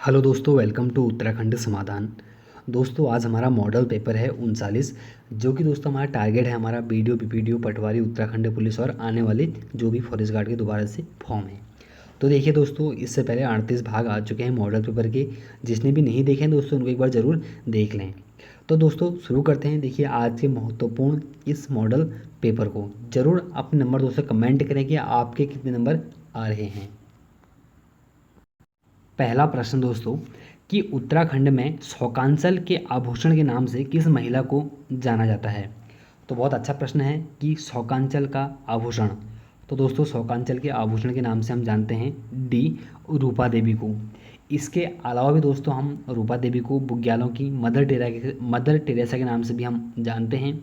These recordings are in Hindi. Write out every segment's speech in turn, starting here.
हेलो दोस्तों, वेलकम टू उत्तराखंड समाधान। दोस्तों आज हमारा मॉडल पेपर है 39, जो कि दोस्तों हमारा टारगेट है हमारा बीडीओ बीपीडीओ पटवारी उत्तराखंड पुलिस और आने वाले जो भी फॉरेस्ट गार्ड के दोबारा से फॉर्म है। तो देखिए दोस्तों, इससे पहले 38 भाग आ चुके हैं मॉडल पेपर के। जिसने भी नहीं देखे हैं दोस्तों, उनको एक बार ज़रूर देख लें। तो दोस्तों शुरू करते हैं। देखिए आज के महत्वपूर्ण इस मॉडल पेपर को ज़रूर अपने नंबर दोस्तों कमेंट करें कि आपके कितने नंबर आ रहे हैं। पहला प्रश्न दोस्तों कि उत्तराखंड में शौकांचल के आभूषण के नाम से किस महिला को जाना जाता है। तो बहुत अच्छा प्रश्न है कि शौकांचल का आभूषण। तो दोस्तों शौकांचल के आभूषण के नाम से हम जानते हैं डी रूपा देवी को। इसके अलावा भी दोस्तों हम रूपा देवी को बुग्यालों की मदर टेरेसा के नाम से भी हम जानते हैं।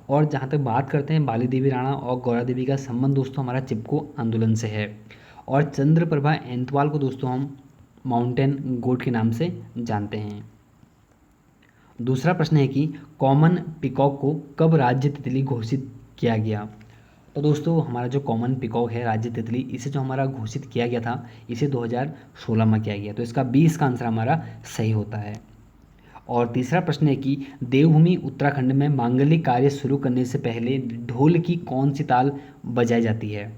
और जहाँ तक बात करते हैं बाली देवी राणा और गौरा देवी का संबंध दोस्तों हमारा चिपको आंदोलन से है। और चंद्रप्रभा एंतवाल को दोस्तों हम माउंटेन गोट के नाम से जानते हैं। दूसरा प्रश्न है कि कॉमन पिकॉक को कब राज्य तितली घोषित किया गया। तो दोस्तों हमारा जो कॉमन पिकॉक है राज्य तितली, इसे जो हमारा घोषित किया गया था इसे 2016 में किया गया। तो इसका 20 का आंसर हमारा सही होता है। और तीसरा प्रश्न है कि देवभूमि उत्तराखंड में मांगलिक कार्य शुरू करने से पहले ढोल की कौन सी ताल बजाई जाती है।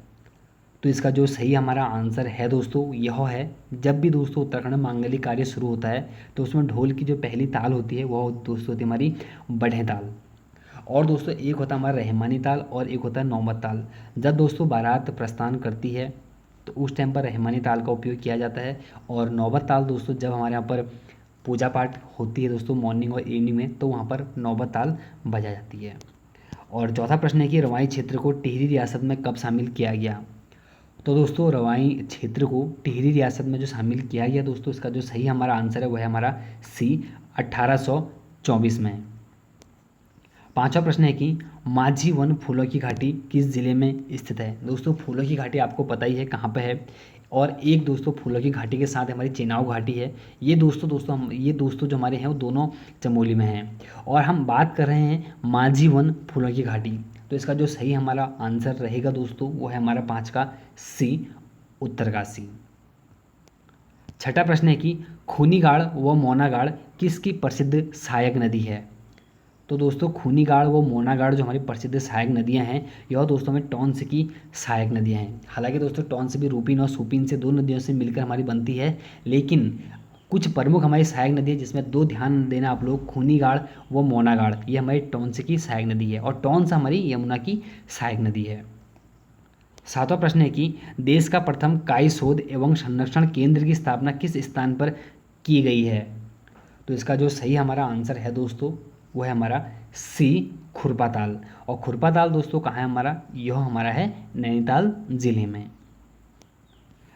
तो इसका जो सही हमारा आंसर है दोस्तों यह है, जब भी दोस्तों उत्तराखंड में मांगलिक कार्य शुरू होता है तो उसमें ढोल की जो पहली ताल होती है वह दोस्तों होती है हमारी बढ़े ताल। और दोस्तों एक होता है हमारा रहमानी ताल और एक होता है नौबत ताल। जब दोस्तों बारात प्रस्थान करती है तो उस टाइम पर रहमानी ताल का उपयोग किया जाता है। और नौबत ताल दोस्तों जब हमारे यहाँ पर पूजा पाठ होती है दोस्तों मॉर्निंग और इवनिंग में, तो वहाँ पर नौबत ताल बजा जाती है। और चौथा प्रश्न है कि रवाई क्षेत्र को टिहरी रियासत में कब शामिल किया गया। तो दोस्तों रवाई क्षेत्र को टिहरी रियासत में जो शामिल किया गया दोस्तों, इसका जो सही हमारा आंसर है वह है हमारा सी 1824 में। पांचवा प्रश्न है कि माझी वन फूलों की घाटी किस जिले में स्थित है। दोस्तों फूलों की घाटी आपको पता ही है कहाँ पे है। और एक दोस्तों फूलों की घाटी के साथ हमारी चेनाव घाटी है। ये दोस्तों जो हमारे हैं वो दोनों चमोली में हैं। और हम बात कर रहे हैं माझी वन फूलों की घाटी। तो इसका जो सही हमारा आंसर रहेगा दोस्तों वो है हमारा 5 का सी उत्तरकाशी। छठा प्रश्न है कि खूनीगाड़ व मोनागाड़ किसकी प्रसिद्ध सहायक नदी है। तो दोस्तों खूनीगाड़ व मोनागाड़ जो हमारी प्रसिद्ध सहायक नदियां हैं यह दोस्तों हमें टॉन्स की सहायक नदियां हैं। हालांकि दोस्तों टॉन्स भी रूपिन और सुपिन से दो नदियों से मिलकर हमारी बनती है, लेकिन कुछ प्रमुख हमारी सहायक नदी है जिसमें दो ध्यान देना आप लोग, खूनीगाड़ व मोनागाड़ ये हमारी टॉन्स की सहायक नदी है और टॉन्स हमारी यमुना की सहायक नदी है। सातवां प्रश्न है कि देश का प्रथम काई शोध एवं संरक्षण केंद्र की स्थापना किस स्थान पर की गई है। तो इसका जो सही हमारा आंसर है दोस्तों वो है हमारा सी खुरपाताल। और खुरपाताल दोस्तों कहाँ है हमारा, यह हमारा है नैनीताल जिले में।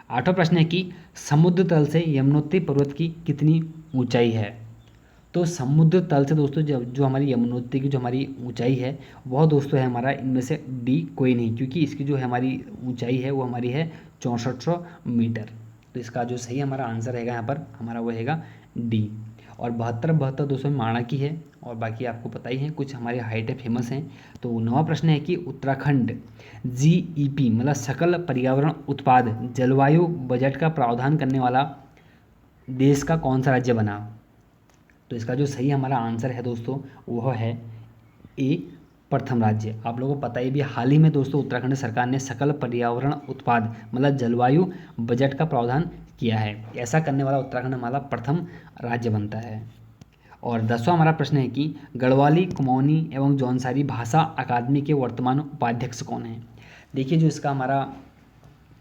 आठवां प्रश्न है कि समुद्र तल से यमुनोत्री पर्वत की कितनी ऊंचाई है। तो समुद्र तल से दोस्तों जो हमारी यमुनोत्री की जो हमारी ऊंचाई है वह दोस्तों है हमारा इनमें से डी कोई नहीं, क्योंकि इसकी जो है हमारी ऊंचाई है वो हमारी है 6400 मीटर। तो इसका जो सही हमारा आंसर रहेगा यहाँ पर हमारा वो रहेगा डी। और 72 दोस्तों माणा की है और बाकी आपको पता ही है कुछ हमारे हाइटें फेमस हैं। तो नौवां प्रश्न है कि उत्तराखंड जीईपी मतलब सकल पर्यावरण उत्पाद जलवायु बजट का प्रावधान करने वाला देश का कौन सा राज्य बना। तो इसका जो सही हमारा आंसर है दोस्तों वह है ए प्रथम राज्य। आप लोगों को पता ही भी हाल ही में दोस्तों उत्तराखंड सरकार ने सकल पर्यावरण उत्पाद मतलब जलवायु बजट का प्रावधान किया है। ऐसा करने वाला उत्तराखंड हमारा प्रथम राज्य बनता है। और 10वां हमारा प्रश्न है कि गढ़वाली कुमाऊनी एवं जौनसारी भाषा अकादमी के वर्तमान उपाध्यक्ष कौन है। देखिए जो इसका हमारा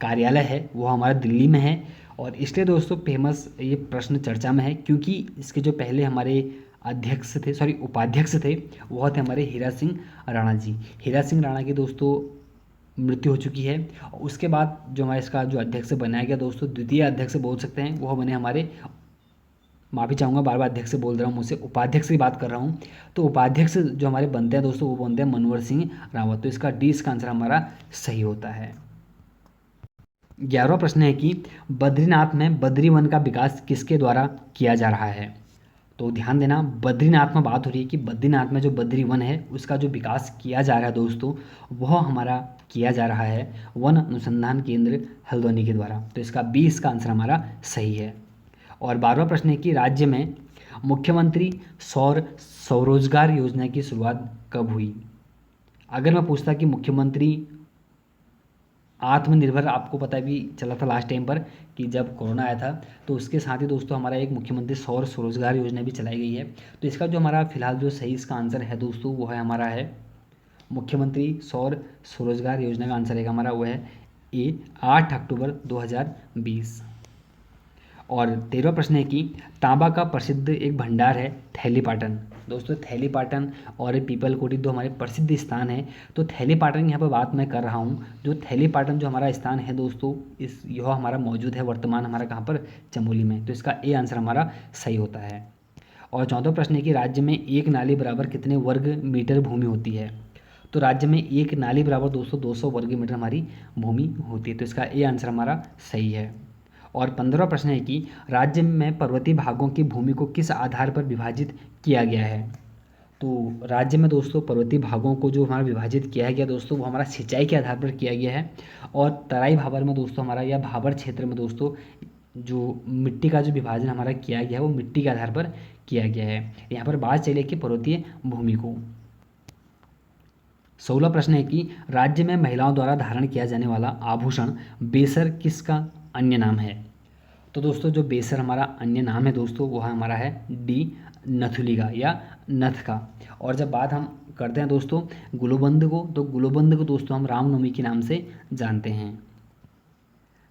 कार्यालय है वो हमारा दिल्ली में है। और इसलिए दोस्तों फेमस ये प्रश्न चर्चा में है क्योंकि इसके जो पहले हमारे उपाध्यक्ष थे वह थे हमारे हीरा सिंह राणा जी। हीरा सिंह राणा की दोस्तों मृत्यु हो चुकी है। और उसके बाद जो हमारा इसका जो अध्यक्ष बनाया गया दोस्तों, द्वितीय अध्यक्ष बोल सकते हैं, वह बने हमारे, माफ़ी चाहूँगा बार बार अध्यक्ष से बोल रहा हूँ, मुझसे उपाध्यक्ष की बात कर रहा हूँ। तो उपाध्यक्ष जो हमारे बनते हैं दोस्तों वो बनते हैं मनोहर सिंह रावत। तो इसका डी इसका आंसर हमारा सही होता है। 11वां प्रश्न है कि बद्रीनाथ में बद्री वन का विकास किसके द्वारा किया जा रहा है। तो ध्यान देना बद्रीनाथ में बात हो रही है कि बद्रीनाथ में जो बद्री वन है उसका जो विकास किया जा रहा है दोस्तों वह हमारा किया जा रहा है वन अनुसंधान केंद्र हल्द्वानी के द्वारा। तो इसका 20 का आंसर हमारा सही है। और 12वां प्रश्न है कि राज्य में मुख्यमंत्री स्वरोजगार योजना की शुरुआत कब हुई। अगर मैं पूछता कि मुख्यमंत्री आत्मनिर्भर, आपको पता भी चला था लास्ट टाइम पर कि जब कोरोना आया था, तो उसके साथ ही दोस्तों हमारा एक मुख्यमंत्री स्वरोजगार योजना भी चलाई गई है। तो इसका जो हमारा फिलहाल जो सही इसका आंसर है दोस्तों वो है हमारा है मुख्यमंत्री स्वरोजगार योजना का आंसर है हमारा वो है ए 8 अक्टूबर 2020। और 13वां प्रश्न है कि तांबा का प्रसिद्ध एक भंडार है थैलीपाटन। दोस्तों थैलीपाटन और पीपलकोटी दो हमारे प्रसिद्ध स्थान हैं। तो थैलीपाटन की यहाँ पर बात मैं कर रहा हूँ। जो थैलीपाटन जो हमारा स्थान है दोस्तों, यह हमारा मौजूद है वर्तमान हमारा कहाँ पर, चमोली में। तो इसका ए आंसर हमारा सही होता है। और 14वां प्रश्न है कि राज्य में एक नाली बराबर कितने वर्ग मीटर भूमि होती है। तो राज्य में एक नाली बराबर दोस्तों 200 वर्ग मीटर हमारी भूमि होती है। तो इसका ए आंसर हमारा सही है। और 15वां प्रश्न है कि राज्य में पर्वतीय भागों की भूमि को किस आधार पर विभाजित किया गया है। तो राज्य में दोस्तों पर्वतीय भागों को जो हमारा विभाजित किया गया दोस्तों वो हमारा सिंचाई के आधार पर किया गया है। और तराई भाबर में दोस्तों हमारा या भाबर क्षेत्र में दोस्तों जो मिट्टी का जो विभाजन हमारा किया गया है वो मिट्टी के आधार पर किया गया है। यहाँ पर बात चली कि पर्वतीय भूमि को। 16वां प्रश्न है कि राज्य में महिलाओं द्वारा धारण किया जाने वाला आभूषण बेसर किसका अन्य नाम है। तो दोस्तों जो बेसर हमारा अन्य नाम है दोस्तों वो हमारा है डी नथुली का या नथ का। और जब बात हम करते हैं दोस्तों गुलोबंद को, तो गुलोबंद को दोस्तों हम रामनवमी के नाम से जानते हैं।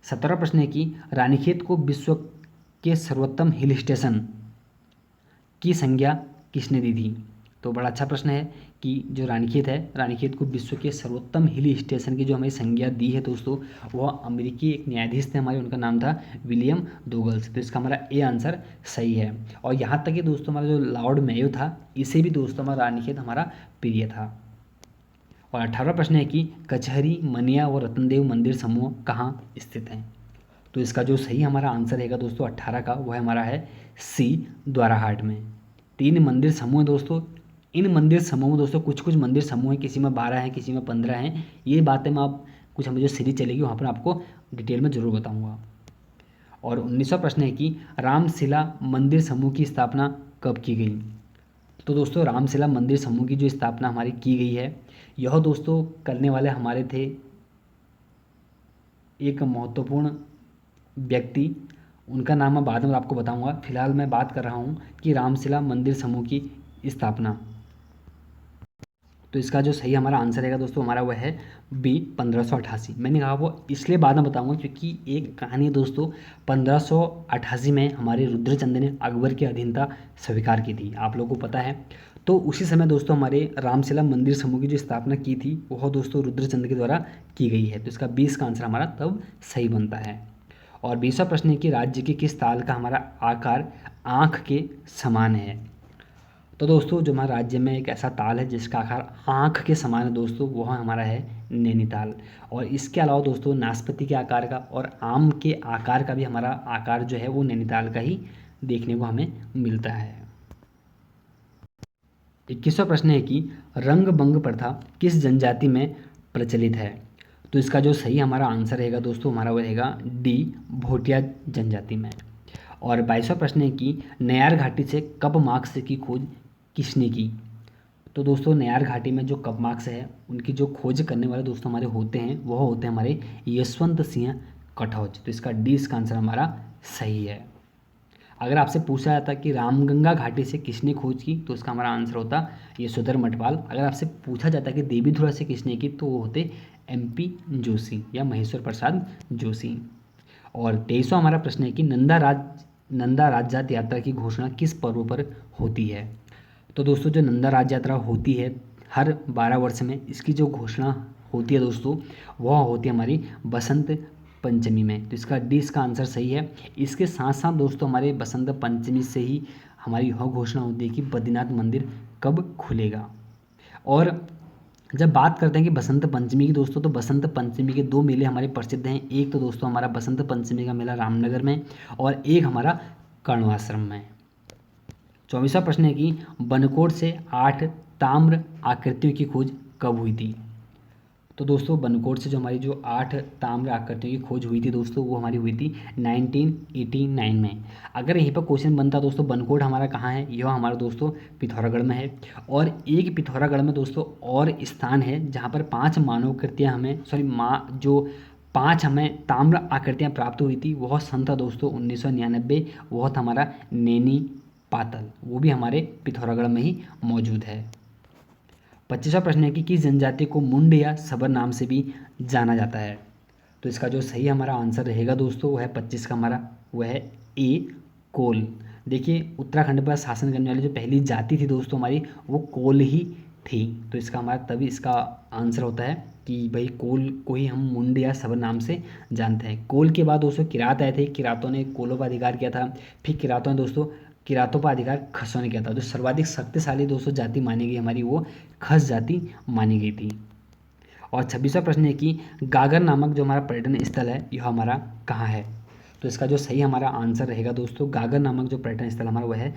17वां प्रश्न है कि रानीखेत को विश्व के सर्वोत्तम हिल स्टेशन की संज्ञा किसने दी थी। तो बड़ा अच्छा प्रश्न है कि जो रानीखेत है, रानीखेत को विश्व के सर्वोत्तम हिल स्टेशन की जो हमें संज्ञा दी है दोस्तों वह अमेरिकी एक न्यायाधीश थे हमारे, उनका नाम था विलियम डोगल्स। तो इसका हमारा ए आंसर सही है। और यहाँ तक कि दोस्तों हमारा जो लॉर्ड मेयो था इसे भी दोस्तों हमारा रानीखेत हमारा प्रिय था। और 18वां प्रश्न है कि कचहरी, मनिया और रतनदेव मंदिर समूह कहाँ स्थित हैं। तो इसका जो सही हमारा आंसर रहेगा दोस्तों 18 का वह हमारा है सी द्वाराहाट में। 3 मंदिर समूह है दोस्तों। इन मंदिर समूह में दोस्तों कुछ कुछ मंदिर समूह हैं, किसी में 12 हैं, किसी में 15 हैं। ये बातें मैं आप कुछ हमें जो सीरीज चलेगी वहाँ पर आपको डिटेल में ज़रूर बताऊँगा। और 19वां प्रश्न है कि रामशिला मंदिर समूह की स्थापना कब की गई। तो दोस्तों रामशिला मंदिर समूह की जो स्थापना हमारी की गई है यह दोस्तों करने वाले हमारे थे एक महत्वपूर्ण व्यक्ति, उनका नाम मैं बाद में आपको बताऊंगा। फिलहाल मैं बात कर रहा हूँ कि रामशिला मंदिर समूह की स्थापना। तो इसका जो सही हमारा आंसर रहेगा दोस्तों हमारा वह है बी 1588। मैंने कहा वो इसलिए बाद में बताऊंगा क्योंकि एक कहानी दोस्तों 1588 में हमारे रुद्रचंद ने अकबर की अधीनता स्वीकार की थी, आप लोगों को पता है। तो उसी समय दोस्तों हमारे रामशिला मंदिर समूह की जो स्थापना की थी वह दोस्तों रुद्रचंद के द्वारा की गई है। तो इसका 20 का आंसर हमारा तब सही बनता है। और 20वां प्रश्न है कि राज्य के किस ताल का हमारा आकार आँख के समान है। तो दोस्तों जो हमारे राज्य में एक ऐसा ताल है जिसका आकार आँख के समान है दोस्तों वह हमारा है नैनीताल। और इसके अलावा दोस्तों नाशपाती के आकार का और आम के आकार का भी हमारा आकार जो है वो नैनीताल का ही देखने को हमें मिलता है। 21वां प्रश्न है कि रंग-बंग प्रथा किस जनजाति में प्रचलित है। तो इसका जो सही हमारा आंसर रहेगा दोस्तों हमारा वो रहेगा डी भोटिया जनजाति में। और 22वां प्रश्न है कि नयार घाटी से कपमाक्स की खोज किसने की। तो दोस्तों नयार घाटी में जो कपमाक्स है उनकी जो खोज करने वाले दोस्तों हमारे होते हैं वह होते हैं हमारे यशवंत सिंह कटौज। तो इसका डी इसका आंसर हमारा सही है। अगर आपसे पूछा जाता कि रामगंगा घाटी से किसने खोज की तो इसका हमारा आंसर होता यशोधर मटवाल। अगर आपसे पूछा जाता कि देवीधुरा से किसने की तो वो होते MP जोशी या महेश्वर प्रसाद जोशी। और 23वां हमारा प्रश्न है कि नंदा राजजात यात्रा की घोषणा किस पर्व पर होती है। तो दोस्तों जो नंदा राज यात्रा होती है हर 12 वर्ष में, इसकी जो घोषणा होती है दोस्तों वह होती है हमारी बसंत पंचमी में। तो इसका डी इसका आंसर सही है। इसके साथ साथ दोस्तों हमारे बसंत पंचमी से ही हमारी यह घोषणा होती है कि बद्रीनाथ मंदिर कब खुलेगा। और जब बात करते हैं कि बसंत पंचमी की दोस्तों तो बसंत पंचमी के 2 मेले हमारे प्रसिद्ध हैं। एक तो दोस्तों हमारा बसंत पंचमी का मेला रामनगर में और एक हमारा कर्ण आश्रम में। 24वां प्रश्न है कि बनकोट से 8 ताम्र आकृतियों की खोज कब हुई थी। तो दोस्तों बनकोट से जो हमारी जो 8 ताम्र आकृतियों की खोज हुई थी दोस्तों, वो हमारी हुई थी 1989 में। अगर यहीं पर क्वेश्चन बनता दोस्तों बनकोट हमारा कहाँ है, यह हमारा दोस्तों पिथौरागढ़ में है। और एक पिथौरागढ़ में दोस्तों और स्थान है जहाँ पर 5 मानवाकृतियाँ हमें जो 5 हमें ताम्र आकृतियाँ प्राप्त हुई थी, वह सन था दोस्तों 1999। वह था हमारा नैनी पातल, वो भी हमारे पिथौरागढ़ में ही मौजूद है। 25वां प्रश्न है कि किस जनजाति को मुंड या सबर नाम से भी जाना जाता है। तो इसका जो सही हमारा आंसर रहेगा दोस्तों वह है 25 का हमारा, वह है ए कोल। देखिए उत्तराखंड पर शासन करने वाली जो पहली जाति थी दोस्तों हमारी, वो कोल ही थी। तो इसका हमारा तभी इसका आंसर होता है कि भाई कोल को ही हम मुंड या सबर नाम से जानते हैं। कोल के बाद दोस्तों किरात आए थे, किरातों ने कोलों पर अधिकार किया था। फिर किरातों ने दोस्तों किरातों पर अधिकार खसों ने किया था। जो सर्वाधिक शक्तिशाली दोस्तों जाति मानी गई हमारी, वो खस जाति मानी गई थी। और 26वां प्रश्न है कि गागर नामक जो हमारा पर्यटन स्थल है यह हमारा कहाँ है। तो इसका जो सही हमारा आंसर रहेगा दोस्तों गागर नामक जो पर्यटन स्थल हमारा वह है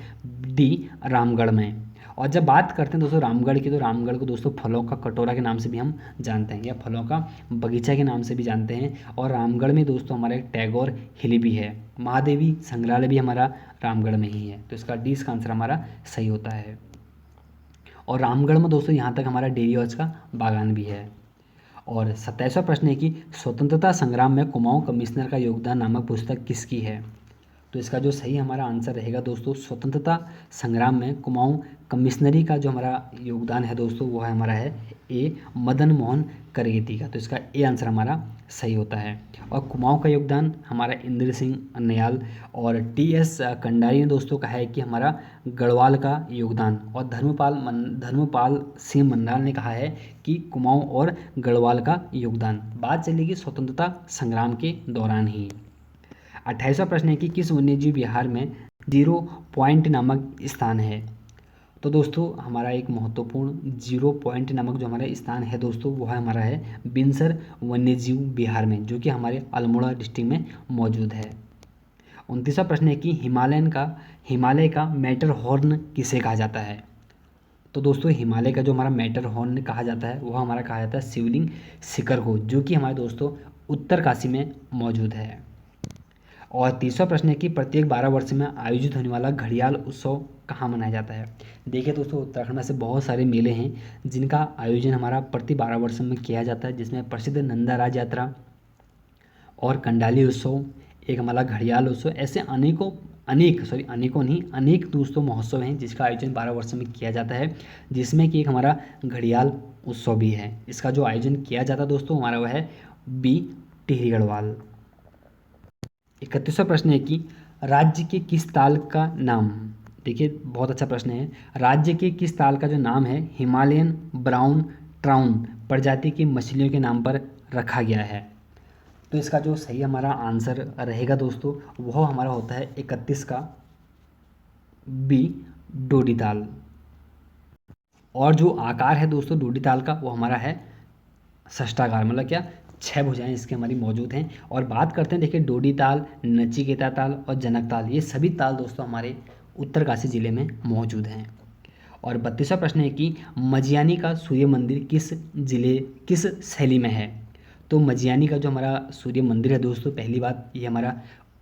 डी रामगढ़ में। और जब बात करते हैं दोस्तों रामगढ़ की, तो रामगढ़ को दोस्तों फलों का कटोरा के नाम से भी हम जानते हैं, या फलों का बगीचा के नाम से भी जानते हैं। और रामगढ़ में दोस्तों हमारा एक टैगोर हिल भी है। महादेवी संग्रहालय भी हमारा रामगढ़ में ही है। तो इसका डी इसका आंसर हमारा सही होता है। और रामगढ़ में दोस्तों यहाँ तक हमारा डेयरी हौज का बागान भी है। और 27वां प्रश्न है कि स्वतंत्रता संग्राम में कुमाऊं कमिश्नर का योगदान नामक पुस्तक किसकी है। तो इसका जो सही हमारा आंसर रहेगा दोस्तों स्वतंत्रता संग्राम में कुमाऊं कमिश्नरी का जो हमारा योगदान है दोस्तों वो है हमारा है ए मदन मोहन करगेती का। तो इसका ए आंसर हमारा सही होता है। और कुमाऊं का योगदान हमारा इंद्र सिंह नयाल और टी.एस. कंडारी ने दोस्तों कहा है कि हमारा गढ़वाल का योगदान। और धर्मपाल सिंह मंडाल ने कहा है कि कुमाऊं और गढ़वाल का योगदान। बात चलेगी स्वतंत्रता संग्राम के दौरान ही। 28वां प्रश्न है कि किस वन्यजीव विहार में 0 पॉइंट नामक स्थान है। तो दोस्तों हमारा एक महत्वपूर्ण 0 पॉइंट नामक जो हमारा स्थान है दोस्तों वो है हमारा है बिनसर वन्यजीव विहार में, जो कि हमारे अल्मोड़ा डिस्ट्रिक्ट में मौजूद है। 29वां प्रश्न है कि हिमालय का मैटर हॉर्न किसे कहा जाता है। तो दोस्तों हिमालय का जो हमारा मैटर हॉर्न कहा जाता है वह हमारा कहा जाता है शिवलिंग शिखर को, जो कि हमारे दोस्तों उत्तरकाशी में मौजूद है। और 30वां प्रश्न है कि प्रत्येक 12 वर्ष में आयोजित होने वाला घड़ियाल उत्सव कहाँ मनाया जाता है। देखिए दोस्तों उत्तराखंड में से बहुत सारे मेले हैं जिनका आयोजन हमारा प्रति 12 वर्ष में किया जाता है, जिसमें प्रसिद्ध नंदाराज यात्रा और कंडाली उत्सव, एक हमारा घड़ियाल उत्सव, ऐसे अनेक दोस्तों महोत्सव हैं जिसका आयोजन 12 वर्ष में किया जाता है, जिसमें कि एक हमारा घड़ियाल उत्सव भी है। इसका जो आयोजन किया जाता है दोस्तों हमारा वह है बी टिहरी गढ़वाल। 31वां प्रश्न है कि राज्य के किस ताल का नाम, देखिए बहुत अच्छा प्रश्न है, राज्य के किस ताल का जो नाम है हिमालयन ब्राउन ट्राउन प्रजाति की मछलियों के नाम पर रखा गया है। तो इसका जो सही हमारा आंसर रहेगा दोस्तों वह हमारा होता है 31 का बी डोडी ताल। और जो आकार है दोस्तों डोडी ताल का वो हमारा है षष्ठाकार, मतलब क्या 6 भुजाएं इसके हमारी मौजूद हैं। और बात करते हैं देखिए डोडी ताल, नचिकेता ताल और जनक ताल, ये सभी ताल दोस्तों हमारे उत्तरकाशी जिले में मौजूद हैं। और 32वां प्रश्न है कि मजियानी का सूर्य मंदिर किस शैली में है। तो मजियानी का जो हमारा सूर्य मंदिर है दोस्तों पहली बात ये हमारा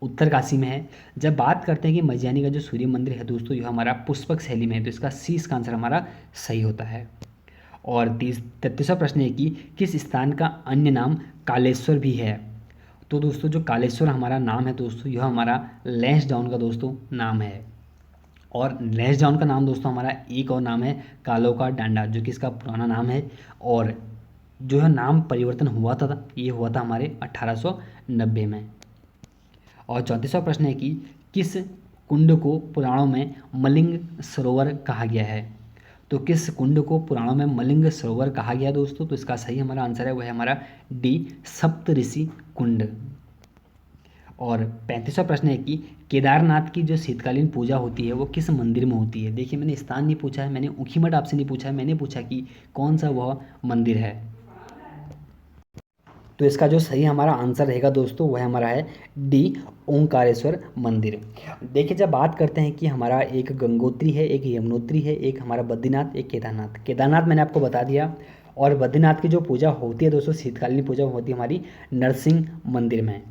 उत्तरकाशी में है। जब बात करते हैं कि मजियानी का जो सूर्य मंदिर है दोस्तों यह हमारा पुष्पक शैली में है, तो इसका सी इसका आंसर हमारा सही होता है। और 33वां प्रश्न है कि किस स्थान का अन्य नाम कालेश्वर भी है। तो दोस्तों जो कालेश्वर हमारा नाम है दोस्तों यह हमारा लैंसडाउन का दोस्तों नाम है। और लैंसडाउन का नाम दोस्तों हमारा एक और नाम है कालो का डांडा, जो कि इसका पुराना नाम है। और जो है नाम परिवर्तन हुआ था ये हुआ था हमारे 1890 में। और 34वां प्रश्न है कि किस कुंड को पुराणों में मलिंग सरोवर कहा गया है। तो किस कुंड को पुराणों में मलिंग सरोवर कहा गया दोस्तों, तो इसका सही हमारा आंसर है वह है हमारा डी सप्तऋषि कुंड। और 35वां प्रश्न है कि केदारनाथ की जो शीतकालीन पूजा होती है वो किस मंदिर में होती है। देखिए मैंने स्थान नहीं पूछा है, मैंने ऊखीमठ आपसे नहीं पूछा है, मैंने पूछा कि कौन सा वह मंदिर है। तो इसका जो सही हमारा आंसर रहेगा दोस्तों वह हमारा है डी ओंकारेश्वर मंदिर। देखिए जब बात करते हैं कि हमारा एक गंगोत्री है, एक यमुनोत्री है, एक हमारा बद्रीनाथ, एक केदारनाथ। केदारनाथ मैंने आपको बता दिया और बद्रीनाथ की जो पूजा होती है दोस्तों, शीतकालीन पूजा होती है हमारी नरसिंह मंदिर में,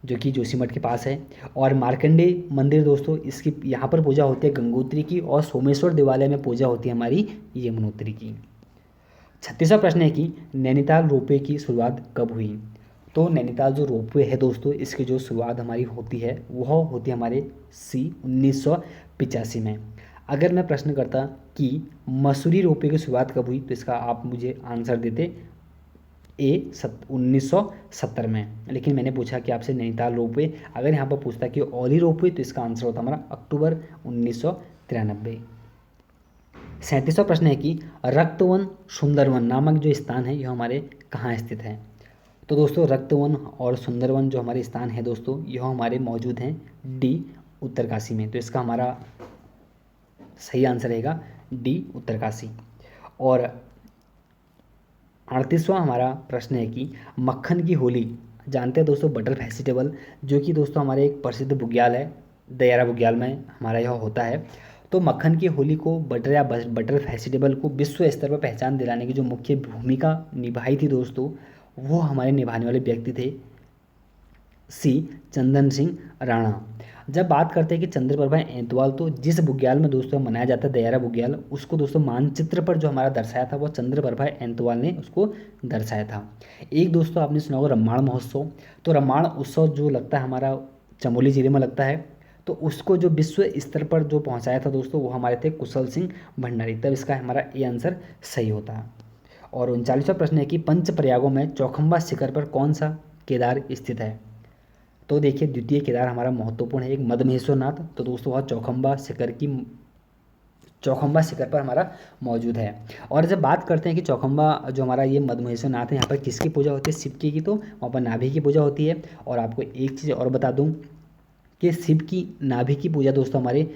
जो कि जोशीमठ के पास है। और मार्कंडेय मंदिर दोस्तों, इसकी यहाँ पर पूजा होती है गंगोत्री की, और सोमेश्वर देवालय में पूजा होती है हमारी यमुनोत्री की। 36वां प्रश्न है कि नैनीताल रोपवे की शुरुआत कब हुई। तो नैनीताल जो रोपवे है दोस्तों, इसकी जो शुरुआत हमारी होती है वह होती है हमारे 1985 में। अगर मैं प्रश्न करता कि मसूरी रोपवे की शुरुआत कब हुई, तो इसका आप मुझे आंसर देते 1970 में। लेकिन मैंने पूछा कि आपसे नैनीताल रोपवे, अगर यहाँ पर पूछता कि औली रोपवे, तो इसका आंसर होता हमारा अक्टूबर 1993। 37वां प्रश्न है कि रक्तवन सुंदरवन नामक जो स्थान है यह हमारे कहाँ स्थित है। तो दोस्तों रक्तवन और सुंदरवन जो हमारे स्थान है दोस्तों, यह हमारे मौजूद हैं डी उत्तरकाशी में। तो इसका हमारा सही आंसर रहेगा डी उत्तरकाशी। और 38वां हमारा प्रश्न है कि मक्खन की होली, जानते हैं दोस्तों बटर फेस्टिवल, जो कि दोस्तों हमारे एक प्रसिद्ध बुग्याल है, दयारा बुग्याल में हमारा यह होता है। तो मक्खन की होली को बटर या बटर फेस्टिवल को विश्व स्तर पर पहचान दिलाने की जो मुख्य भूमिका निभाई थी दोस्तों, वो हमारे निभाने वाले व्यक्ति थे सी चंदन सिंह राणा। जब बात करते हैं कि चंद्रप्रभा एंतवाल, तो जिस बुग्याल में दोस्तों मनाया जाता है दयारा बुग्याल, उसको दोस्तों मानचित्र पर जो हमारा दर्शाया था वो चंद्रप्रभा एंतवाल ने उसको दर्शाया था। एक दोस्तों आपने सुना होगा रम्माण महोत्सव, तो रम्माण उत्सव जो लगता है हमारा चमोली जिले में लगता है, तो उसको जो विश्व स्तर पर जो पहुँचाया था दोस्तों वो हमारे थे कुशल सिंह भंडारी। तब इसका हमारा ये आंसर सही होता है। और 39वां प्रश्न है कि पंच प्रयागों में चौखंबा शिखर पर कौन सा केदार स्थित है। तो देखिए द्वितीय केदार हमारा महत्वपूर्ण है, एक मदमहेश्वर नाथ, तो दोस्तों वह चौखंबा शिखर पर हमारा मौजूद है। और जब बात करते हैं कि चौखंबा जो हमारा ये मदमहेश्वर नाथ है, यहाँ पर किसकी पूजा होती है, शिव की, तो वहाँ पर नाभि की पूजा होती है। और आपको एक चीज़ और बता दूँ कि शिव की नाभि की पूजा दोस्तों हमारे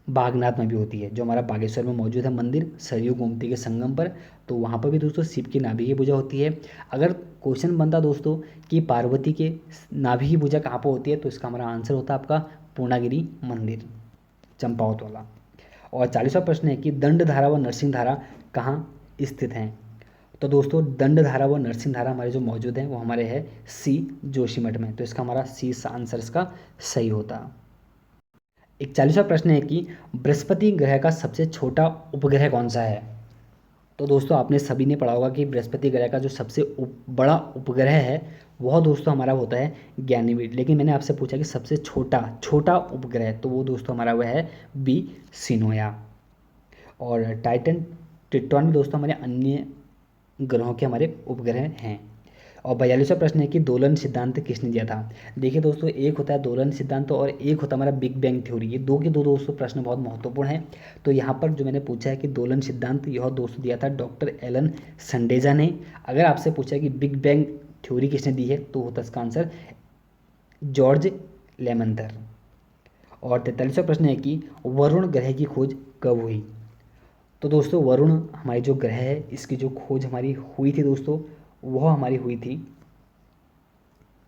बागनाथ में भी होती है, जो हमारा बागेश्वर में मौजूद है मंदिर सरयू गोमती के संगम पर, तो वहाँ पर भी दोस्तों शिव की नाभि की पूजा होती है। अगर क्वेश्चन बनता दोस्तों कि पार्वती के नाभि की पूजा कहाँ पर होती है, तो इसका हमारा आंसर होता है आपका पूर्णागिरी मंदिर, चंपावत वाला। और 40वां प्रश्न है कि दंडधारा व नरसिंहधारा कहाँ स्थित हैं। तो दोस्तों दंडधारा व नरसिंहधारा हमारे जो मौजूद हैं वो हमारे है सी जोशीमठ में, तो इसका हमारा सी आंसर इसका सही होता। 41वां प्रश्न है कि बृहस्पति ग्रह का सबसे छोटा उपग्रह कौन सा है। तो दोस्तों आपने सभी ने पढ़ा होगा कि बृहस्पति ग्रह का जो सबसे बड़ा उपग्रह है वह दोस्तों हमारा होता है गैनीमेड। लेकिन मैंने आपसे पूछा कि सबसे छोटा उपग्रह, तो वो दोस्तों हमारा वह है बी सिनोया। और टाइटन टिट्रॉन दोस्तों हमारे अन्य ग्रहों के हमारे उपग्रह हैं। और 42वां प्रश्न है कि दोलन सिद्धांत किसने दिया था। देखिए दोस्तों एक होता है दोलन सिद्धांत और एक होता है हमारा बिग बैंग थ्योरी, ये दो के दो दोस्तों प्रश्न बहुत महत्वपूर्ण है। तो यहाँ पर जो मैंने पूछा है कि दोलन सिद्धांत यह दोस्तों दिया था डॉक्टर एलन संडेजा ने। अगर आपसे पूछा है कि बिग बैंग थ्योरी किसने दी है, तो होता है इसका आंसर जॉर्ज लेमंथर। और 43वां प्रश्न है कि वरुण ग्रह की खोज कब हुई। तो दोस्तों वरुण हमारी जो ग्रह है इसकी जो खोज हमारी हुई थी दोस्तों, वह हमारी हुई थी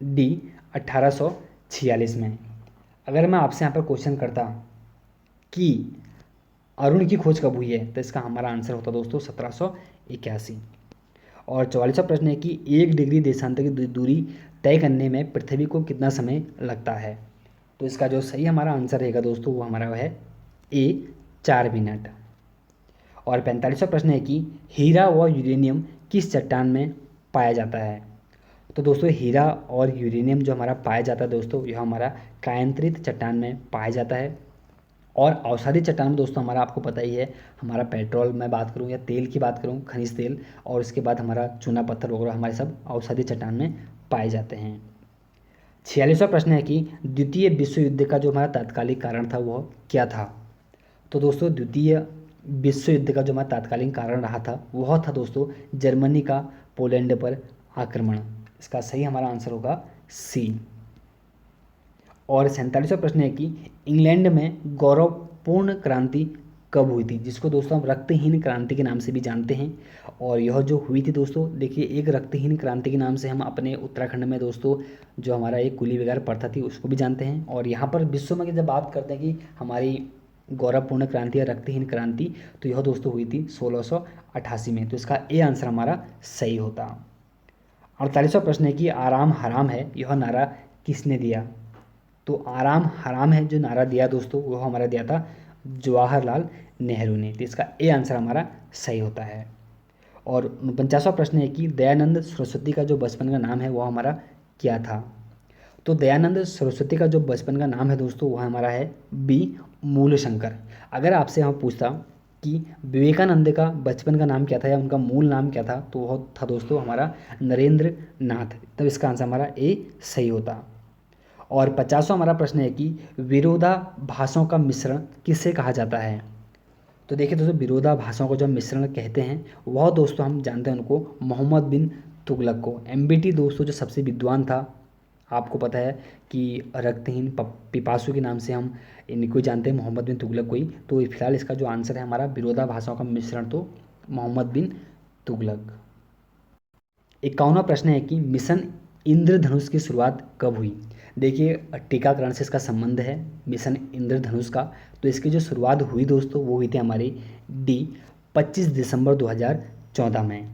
डी 1846 में। अगर मैं आपसे यहाँ पर क्वेश्चन करता कि अरुण की खोज कब हुई है, तो इसका हमारा आंसर होता दोस्तों 1781। और 44वां प्रश्न है कि 1 डिग्री देशांतर की दूरी तय करने में पृथ्वी को कितना समय लगता है। तो इसका जो सही हमारा आंसर रहेगा दोस्तों वो हमारा है ए 4 मिनट। और 45वां प्रश्न है कि हीरा व यूरेनियम किस चट्टान में पाया जाता है। तो दोस्तों हीरा और यूरेनियम जो हमारा पाया जाता है दोस्तों, यह हमारा कायांतरित चट्टान में पाया जाता है। और औषधि चट्टान में दोस्तों हमारा आपको पता ही है, हमारा पेट्रोल में बात करूं या तेल की बात करूं, खनिज तेल, और उसके बाद हमारा चूना पत्थर वगैरह हमारे सब औषधि चट्टान में पाए जाते हैं। 46वां प्रश्न है कि द्वितीय विश्व युद्ध का जो हमारा तात्कालिक कारण था वह क्या था। तो दोस्तों द्वितीय विश्व युद्ध का जो हमारा तात्कालिक कारण रहा था वह था दोस्तों जर्मनी का पोलैंड पर आक्रमण। इसका सही हमारा आंसर होगा सी। और 47वां प्रश्न है कि इंग्लैंड में गौरवपूर्ण क्रांति कब हुई थी, जिसको दोस्तों हम रक्तहीन क्रांति के नाम से भी जानते हैं। और यह जो हुई थी दोस्तों, देखिए एक रक्तहीन क्रांति के नाम से हम अपने उत्तराखंड में दोस्तों जो हमारा एक कुली वगैरह प्रथा थी उसको भी जानते हैं। और यहाँ पर विश्व में जब बात करते हैं कि हमारी गौरवपूर्ण क्रांति या रक्तहीन क्रांति, तो यह दोस्तों हुई थी 1688 में। तो इसका ए आंसर हमारा सही होता। 48वां प्रश्न है कि आराम हराम है यह नारा किसने दिया? तो आराम हराम है जो नारा दिया दोस्तों वह हमारा दिया था जवाहरलाल नेहरू ने। तो इसका ए आंसर हमारा सही होता है। और 49वां प्रश्न है कि दयानंद सरस्वती का जो बचपन का नाम है वह हमारा क्या था? तो दयानंद सरस्वती का जो बचपन का नाम है दोस्तों वह हमारा है बी मूलशंकर। अगर आपसे हम पूछता कि विवेकानंद का बचपन का नाम क्या था या उनका मूल नाम क्या था, तो वह था दोस्तों हमारा नरेंद्र नाथ। तब इसका आंसर हमारा ए सही होता। और 50वां हमारा प्रश्न है कि विरोधाभासों का मिश्रण किसे कहा जाता है? तो देखिए दोस्तों, विरोधाभासों को जो मिश्रण कहते हैं वह दोस्तों हम जानते हैं उनको मोहम्मद बिन तुगलक को। एमबीटी दोस्तों जो सबसे विद्वान था, आपको पता है कि रक्तहीन पिपासु के नाम से हम इनको जानते हैं, मोहम्मद बिन तुगलक को ही। तो फिलहाल इसका जो आंसर है हमारा विरोधाभासों का मिश्रण, तो मोहम्मद बिन तुगलक। 51वां प्रश्न है कि मिशन इंद्रधनुष की शुरुआत कब हुई? देखिए टीकाकरण से इसका संबंध है मिशन इंद्रधनुष का। तो इसकी जो शुरुआत हुई दोस्तों वो हुई थी हमारी डी 25 दिसंबर 2014 में।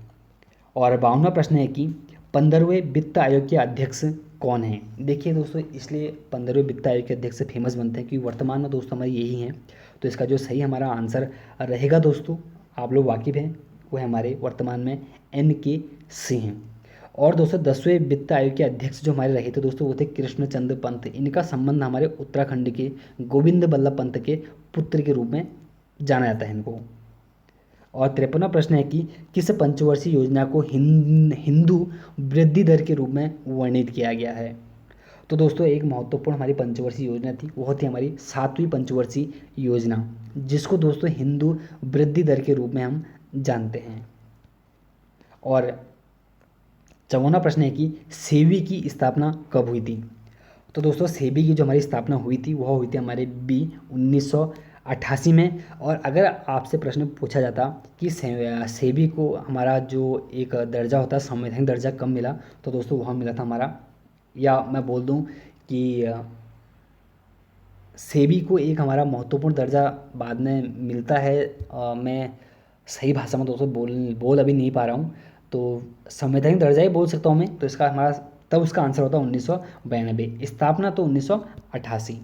और 52वां प्रश्न है कि 15वें वित्त आयोग के अध्यक्ष कौन हैं? देखिए दोस्तों, इसलिए 15वें वित्त आयोग के अध्यक्ष फेमस बनते हैं क्योंकि वर्तमान में दोस्तों हमारे यही हैं। तो इसका जो सही हमारा आंसर रहेगा दोस्तों, आप लोग वाकिफ़ हैं, वो है हमारे वर्तमान में NK सिंह हैं। और दोस्तों 10वें वित्त आयोग के अध्यक्ष जो हमारे रहे थे दोस्तों वो थे कृष्णचंद्र पंत। इनका संबंध हमारे उत्तराखंड के गोविंद बल्लभ पंत के पुत्र के रूप में जाना जाता है इनको। और 53वां प्रश्न है कि किस पंचवर्षीय योजना को हिंदू वृद्धि दर के रूप में वर्णित किया गया है? तो दोस्तों एक महत्वपूर्ण हमारी पंचवर्षीय योजना थी, वह थी हमारी 7वीं पंचवर्षीय योजना, जिसको दोस्तों हिंदू वृद्धि दर के रूप में हम जानते हैं। और 54वां प्रश्न है कि सेबी की स्थापना कब हुई थी? तो दोस्तों सेबी की जो हमारी स्थापना हुई थी वह हुई थी हमारे 1988 में। और अगर आपसे प्रश्न पूछा जाता कि सेबी को हमारा जो एक दर्जा होता है संवैधानिक दर्जा कब मिला, तो दोस्तों वह मिला था हमारा, या मैं बोल दूं कि सेबी को एक हमारा महत्वपूर्ण दर्जा बाद में मिलता है। मैं सही भाषा में दोस्तों बोल अभी नहीं पा रहा हूँ, तो संवैधानिक दर्जा ही बोल सकता हूँ मैं। तो इसका हमारा तब उसका आंसर होता है 1992, स्थापना तो 1988।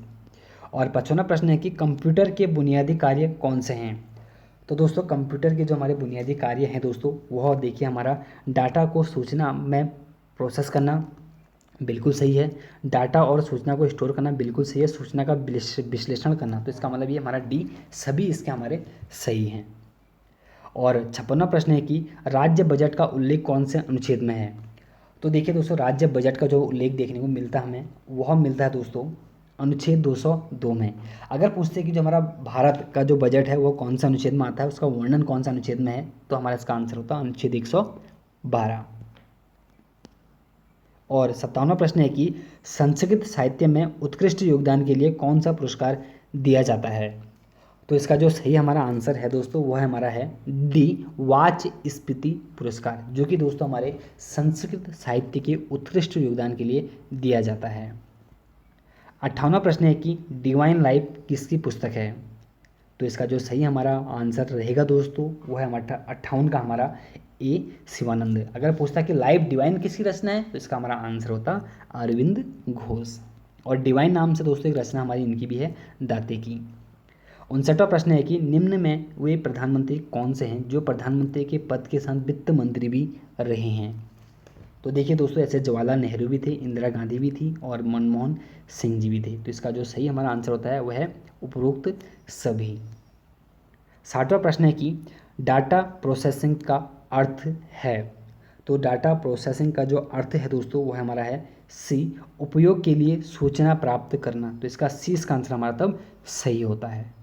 और 55वां प्रश्न है कि कंप्यूटर के बुनियादी कार्य कौन से हैं? तो दोस्तों कंप्यूटर के जो हमारे बुनियादी कार्य हैं दोस्तों वह देखिए हमारा डाटा को सूचना में प्रोसेस करना बिल्कुल सही है, डाटा और सूचना को स्टोर करना बिल्कुल सही है, सूचना का विश्लेषण करना, तो इसका मतलब ये हमारा डी, सभी इसके हमारे सही हैं। और 56वां प्रश्न है कि राज्य बजट का उल्लेख कौन से अनुच्छेद में है? तो देखिए दोस्तों राज्य बजट का जो उल्लेख देखने को मिलता है हमें वह मिलता है दोस्तों अनुच्छेद 202 में। अगर पूछते हैं कि जो हमारा भारत का जो बजट है वो कौन सा अनुच्छेद में आता है, उसका वर्णन कौन सा अनुच्छेद में है, तो हमारा इसका आंसर होता है अनुच्छेद 112। और 57वां प्रश्न है कि संस्कृत साहित्य में उत्कृष्ट योगदान के लिए कौन सा पुरस्कार दिया जाता है? तो इसका जो सही हमारा आंसर है दोस्तों वह हमारा है डी वाचस्पति पुरस्कार, जो कि दोस्तों हमारे संस्कृत साहित्य के उत्कृष्ट योगदान के लिए दिया जाता है। 58वां प्रश्न है कि डिवाइन लाइफ किसकी पुस्तक है? तो इसका जो सही हमारा आंसर रहेगा दोस्तों वो है हमारा 58 का हमारा ए शिवानंद। अगर पूछता कि लाइफ डिवाइन किसकी रचना है तो इसका हमारा आंसर होता अरविंद घोष। और डिवाइन नाम से दोस्तों एक रचना हमारी इनकी भी है दाते की। 59वां प्रश्न है कि निम्न में वे प्रधानमंत्री कौन से हैं जो प्रधानमंत्री के पद के साथ वित्त मंत्री भी रहे हैं? तो देखिए दोस्तों ऐसे जवाहरलाल नेहरू भी थे, इंदिरा गांधी भी थी और मनमोहन सिंह जी भी थे। तो इसका जो सही हमारा आंसर होता है वह है उपरोक्त सभी। 60वां प्रश्न है कि डाटा प्रोसेसिंग का अर्थ है? तो डाटा प्रोसेसिंग का जो अर्थ है दोस्तों वह हमारा है सी उपयोग के लिए सूचना प्राप्त करना। तो इसका सी इसका आंसर हमारा तब सही होता है।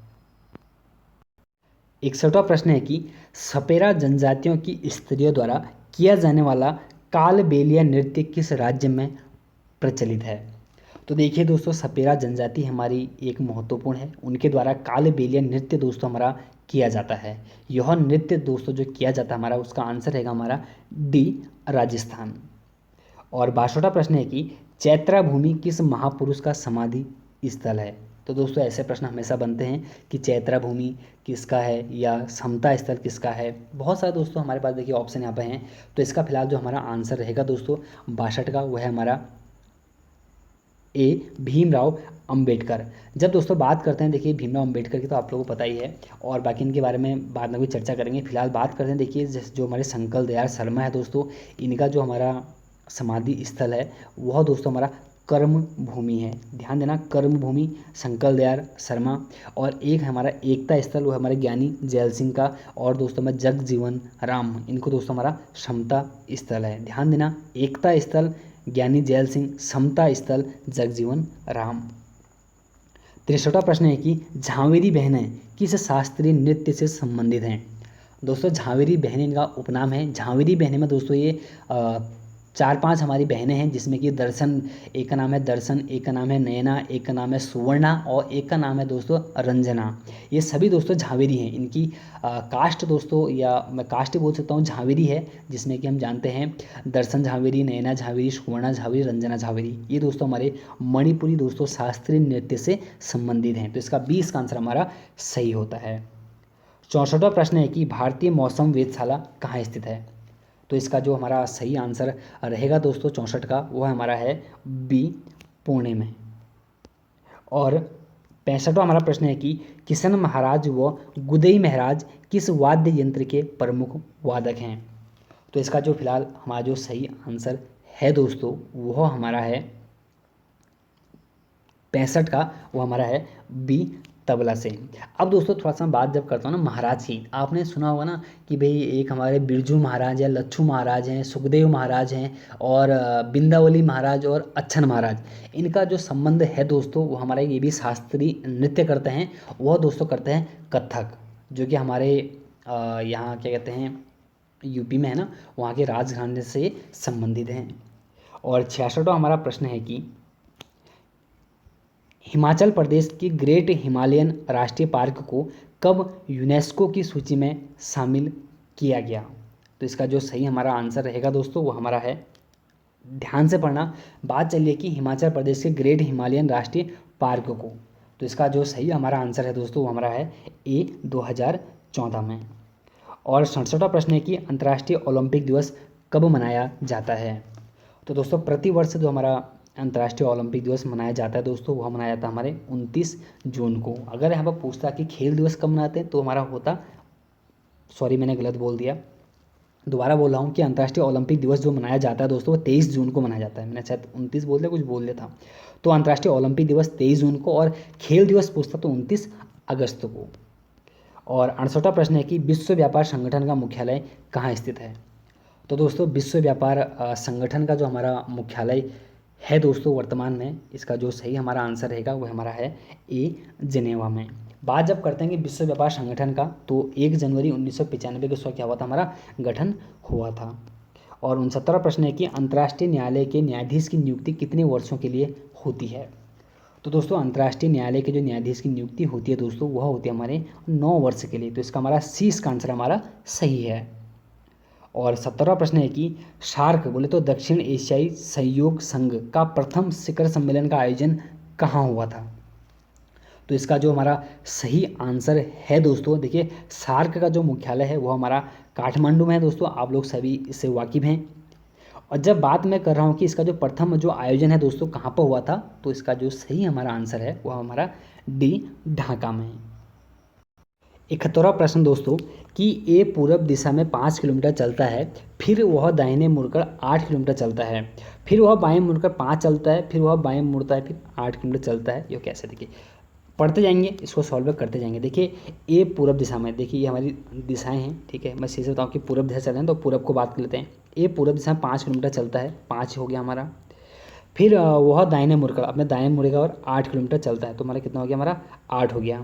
61वां प्रश्न है कि सपेरा जनजातियों की स्त्रियों द्वारा किया जाने वाला कालबेलिया नृत्य किस राज्य में प्रचलित है? तो देखिए दोस्तों सपेरा जनजाति हमारी एक महत्वपूर्ण है, उनके द्वारा कालबेलिया नृत्य दोस्तों हमारा किया जाता है। यह नृत्य दोस्तों जो किया जाता है हमारा उसका आंसर रहेगा हमारा डी राजस्थान। और 62वां प्रश्न है कि चैत्रा भूमि किस महापुरुष का समाधि स्थल है? तो दोस्तों ऐसे प्रश्न हमेशा बनते हैं कि चैत्रा भूमि किसका है या समता स्थल किसका है। बहुत सारे दोस्तों हमारे पास देखिए ऑप्शन यहाँ पे हैं। तो इसका फिलहाल जो हमारा आंसर रहेगा दोस्तों 62 का, वह है हमारा ए भीमराव अंबेडकर। जब दोस्तों बात करते हैं देखिए भीमराव अंबेडकर की, तो आप लोगों को पता ही है और बाकी इनके बारे में बाद में भी चर्चा करेंगे। फिलहाल बात करते हैं देखिए जो हमारे शंकर दयाल शर्मा है दोस्तों, इनका जो हमारा समाधि स्थल है वह दोस्तों हमारा कर्म भूमि है। ध्यान देना, कर्म भूमि शंकर दयाल शर्मा। और एक हमारा एकता स्थल वो हमारे ज्ञानी जैल सिंह का। और दोस्तों में जगजीवन राम, इनको दोस्तों हमारा समता स्थल है। ध्यान देना, एकता स्थल ज्ञानी जैल सिंह, समता स्थल जगजीवन राम। 63वां प्रश्न है कि झावेरी बहनें किस शास्त्रीय नृत्य से संबंधित हैं। दोस्तों झावेरी बहनें इनका उपनाम है। झावेरी बहनें में दोस्तों ये 4-5 हमारी बहनें हैं, जिसमें कि दर्शन, एक का नाम है दर्शन, एक का नाम है नयना, एक का नाम है सुवर्णा और एक का नाम है दोस्तों रंजना। ये सभी दोस्तों झावेरी हैं। इनकी कास्ट दोस्तों, या मैं कास्ट ही बोल सकता हूँ, झावेरी है, जिसमें कि हम जानते हैं दर्शन झावेरी, नयना झावेरी, सुवर्णा झावेरी, रंजना झावेरी। ये दोस्तों हमारे मणिपुरी दोस्तों शास्त्रीय नृत्य से संबंधित हैं। तो इसका 20 का आंसर हमारा सही होता है। 64वां प्रश्न है कि भारतीय मौसम वेधशाला कहाँ स्थित है। तो इसका जो हमारा सही आंसर रहेगा दोस्तों 64 का, वो हमारा है बी पुणे में। और 65वां हमारा प्रश्न है कि किशन महाराज व गुदई महाराज किस वाद्य यंत्र के प्रमुख वादक हैं। तो इसका जो फिलहाल हमारा जो सही आंसर है दोस्तों वह हमारा है 65 का, वो हमारा है बी तबला से। अब दोस्तों थोड़ा सा बात जब करता हूँ ना महाराज की, आपने सुना होगा ना कि भाई एक हमारे बिरजू महाराज है, लच्छू महाराज हैं, सुखदेव महाराज हैं और बिंदावली महाराज और अच्छन महाराज। इनका जो संबंध है दोस्तों वो हमारे ये भी शास्त्रीय नृत्य करते हैं। वह दोस्तों करते हैं कथक, जो कि हमारे यहाँ क्या कहते हैं यूपी में है ना, वहाँ के राजघराने से संबंधित हैं। और 66वां हमारा प्रश्न है कि हिमाचल प्रदेश की ग्रेट हिमालयन राष्ट्रीय पार्क को कब यूनेस्को की सूची में शामिल किया गया। तो इसका जो सही हमारा आंसर रहेगा दोस्तों वो हमारा है, ध्यान से पढ़ना, बात चलिए कि हिमाचल प्रदेश के ग्रेट हिमालयन राष्ट्रीय पार्क को। तो इसका जो सही हमारा आंसर है दोस्तों वो हमारा है ए 2014 में। और 67वां प्रश्न है कि अंतर्राष्ट्रीय ओलंपिक दिवस कब मनाया जाता है। तो दोस्तों प्रतिवर्ष जो हमारा अंतर्राष्ट्रीय ओलंपिक दिवस मनाया जाता है दोस्तों वह मनाया जाता है हमारे 29 जून को। अगर यहाँ पर पूछता कि खेल दिवस कब मनाते हैं तो हमारा होता, सॉरी मैंने गलत बोल दिया, दोबारा बोल रहा हूँ कि अंतर्राष्ट्रीय ओलंपिक दिवस जो मनाया जाता है दोस्तों वो 23 जून को मनाया जाता है। मैंने शायद 29 बोल दिया, कुछ बोल दिया था। तो अंतर्राष्ट्रीय ओलंपिक दिवस 23 जून को और खेल दिवस पूछता तो 29 अगस्त को। और 68वां प्रश्न है कि विश्व व्यापार संगठन का मुख्यालय कहाँ स्थित है। तो दोस्तों विश्व व्यापार संगठन का जो हमारा मुख्यालय है दोस्तों वर्तमान में, इसका जो सही हमारा आंसर रहेगा वो हमारा है ए जिनेवा में। बात जब करते हैं कि विश्व व्यापार संगठन का, तो 1 जनवरी 1995 के उसका क्या हुआ था, हमारा गठन हुआ था। और 69वां प्रश्न है कि अंतर्राष्ट्रीय न्यायालय के न्यायाधीश की नियुक्ति कितने वर्षों के लिए होती है। तो दोस्तों अंतर्राष्ट्रीय न्यायालय के जो न्यायाधीश की नियुक्ति होती है दोस्तों वह होती है हमारे 9 वर्ष के लिए। तो इसका हमारा सी इसका आंसर हमारा सही है। और 70वां प्रश्न है कि सार्क बोले तो दक्षिण एशियाई सहयोग संघ का प्रथम शिखर सम्मेलन का आयोजन कहाँ हुआ था। तो इसका जो हमारा सही आंसर है दोस्तों, देखिए सार्क का जो मुख्यालय है वो हमारा काठमांडू में है दोस्तों, आप लोग सभी इससे वाकिफ़ हैं। और जब बात मैं कर रहा हूँ कि इसका जो प्रथम जो आयोजन है दोस्तों कहाँ पर हुआ था, तो इसका जो सही हमारा आंसर है वह हमारा डी ढाका में। 71वां प्रश्न दोस्तों कि ए पूरब दिशा में 5 किलोमीटर चलता है, फिर वह दाहिने मुड़कर 8 किलोमीटर चलता है, फिर वह बाएं मुड़कर 5 चलता है, फिर वह बाएं मुड़ता है, फिर 8 किलोमीटर चलता है। ये कैसे, देखिए पढ़ते जाएंगे, इसको सॉल्व करते जाएंगे। देखिए ए पूरब दिशा में, देखिए ये हमारी दिशाएं हैं, ठीक है। मैं सीधे बताऊँ कि पूरब दिशा चल रहे हैं तो पूरब को बात कर लेते हैं। ए पूरब दिशा में 5 किलोमीटर चलता है, 5 हो गया हमारा। फिर वह दाहिने मुड़कर अपने दाएं मुड़ेगा और 8 किलोमीटर चलता है, तो हमारा कितना हो गया, हमारा 8 हो गया।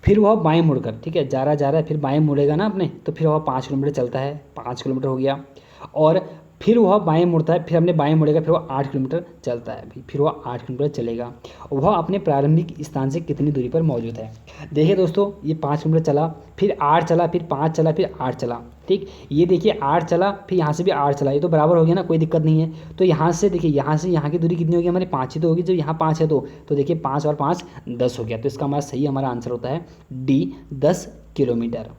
फिर वह बाएं मुड़कर, ठीक है, जा रहा है, फिर बाएं मुड़ेगा ना अपने, तो फिर वह 5 किलोमीटर चलता है, 5 किलोमीटर हो गया। और फिर वह बाएं मुड़ता है, फिर हमने बाएं मुड़ेगा, फिर वह 8 किलोमीटर चलता है, फिर वह 8 किलोमीटर चलेगा। वह अपने प्रारंभिक स्थान से कितनी दूरी पर मौजूद है। देखिए दोस्तों, ये 5 किलोमीटर चला, फिर 8 चला, फिर 5 चला, फिर 8 चला। ठीक, ये देखिए 8 चला, फिर यहाँ से भी 8 चला, ये तो बराबर हो गया ना, कोई दिक्कत नहीं है। तो यहाँ से देखिए, यहाँ से यहाँ की दूरी कितनी होगी हमारी, 5 ही तो होगी, जब यहाँ 5 है तो देखिए 5 और 5 10 हो गया। तो इसका हमारा सही हमारा आंसर होता है डी, 10 किलोमीटर।